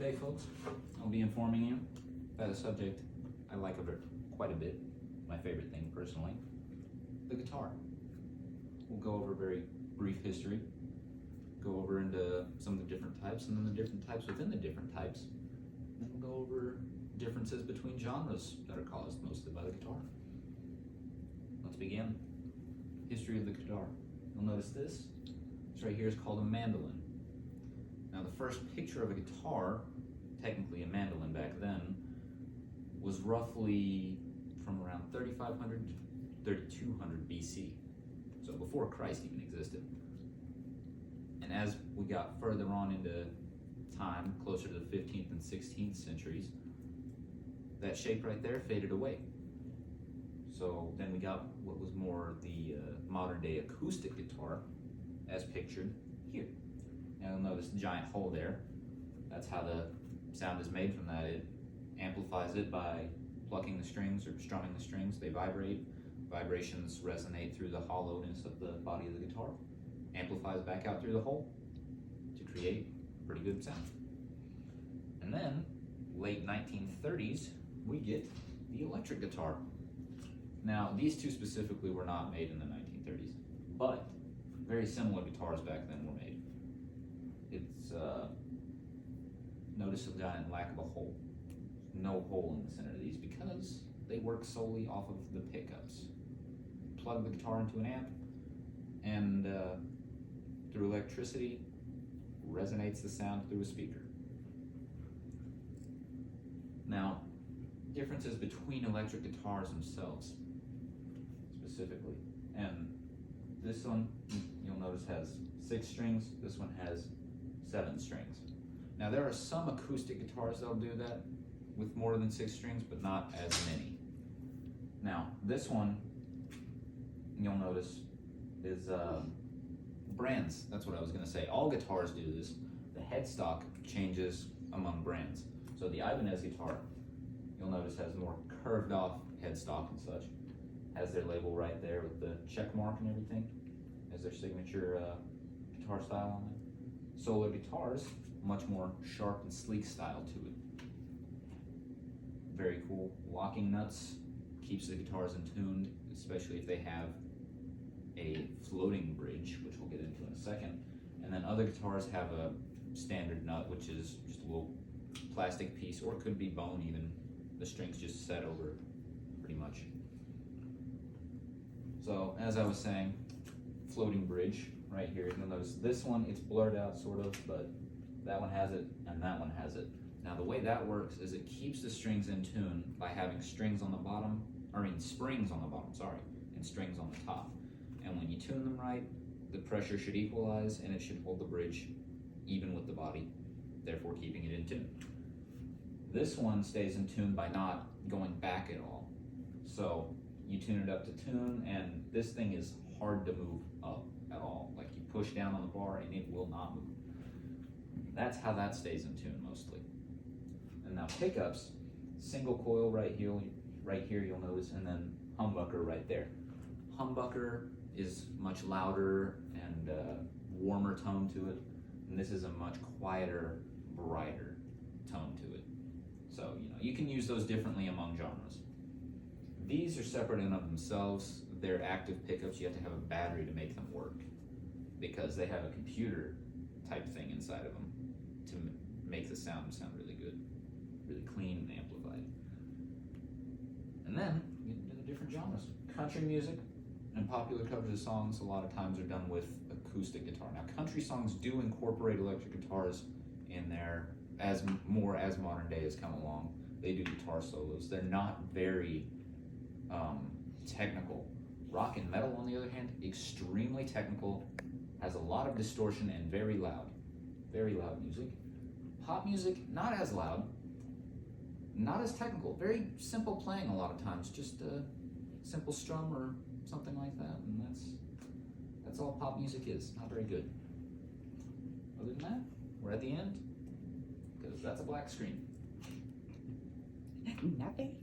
Today, folks, I'll be informing you about a subject I like quite a bit, my favorite thing personally, the guitar. We'll go over a very brief history, go over into some of the different types, and then the different types within the different types, and then we'll go over differences between genres that are caused mostly by the guitar. Let's begin. History of the guitar. You'll notice this right here is called a mandolin. Now the first picture of a guitar, technically a mandolin back then, was roughly from around 3500 to 3200 BC, so before Christ even existed. And as we got further on into time, closer to the 15th and 16th centuries, that shape right there faded away. So then we got what was more the modern day acoustic guitar, as pictured here. Now you'll notice the giant hole there. That's how the sound is made from that. It amplifies it by plucking the strings or strumming the strings. They vibrate. Vibrations resonate through the hollowness of the body of the guitar. Amplifies back out through the hole to create pretty good sound. And then, late 1930s, we get the electric guitar. Now, these two specifically were not made in the 1930s, but very similar guitars back then were made. It's notice the giant lack of a hole. No hole in the center of these because they work solely off of the pickups. Plug the guitar into an amp, and through electricity, resonates the sound through a speaker. Now, differences between electric guitars themselves, specifically, and this one, you'll notice, has 6 strings. This one has 7 strings. Now, there are some acoustic guitars that'll do that with more than 6 strings, but not as many. Now, this one, you'll notice, is brands. That's what I was going to say. All guitars do this. The headstock changes among brands. So the Ibanez guitar, you'll notice, has more curved off headstock and such. Has their label right there with the check mark and everything as their signature guitar style on it. Solar guitars, much more sharp and sleek style to it. Very cool. Locking nuts keeps the guitars in tune, especially if they have a floating bridge, which we'll get into in a second. And then other guitars have a standard nut, which is just a little plastic piece, or it could be bone even. The strings just set over pretty much. So, as I was saying, floating bridge right here. You'll notice this one, it's blurred out sort of, but that one has it and that one has it. Now the way that works is it keeps the strings in tune by having springs on the bottom, and strings on the top. And when you tune them right, the pressure should equalize and it should hold the bridge even with the body, therefore keeping it in tune. This one stays in tune by not going back at all. So you tune it up to tune, and this thing is hard to move up at all. Like, you push down on the bar and it will not move. That's how that stays in tune mostly. And now pickups, single coil right here you'll notice, and then humbucker right there. Humbucker is much louder and warmer tone to it, and this is a much quieter, brighter tone to it. So, you can use those differently among genres. These are separate in of themselves. They're active pickups. You have to have a battery to make them work because they have a computer type thing inside of them to make the sound really good, really clean and amplified. And then we get into the different genres. Country music and popular covers of songs a lot of times are done with acoustic guitar. Now, country songs do incorporate electric guitars in there as modern day has come along. They do guitar solos. They're not very technical. Rock and metal, on the other hand, extremely technical, has a lot of distortion and very loud music. Pop music, not as loud, not as technical, very simple playing a lot of times, just a simple strum or something like that, and that's all pop music is. Not very good. Other than that, we're at the end, because that's a black screen. Nothing.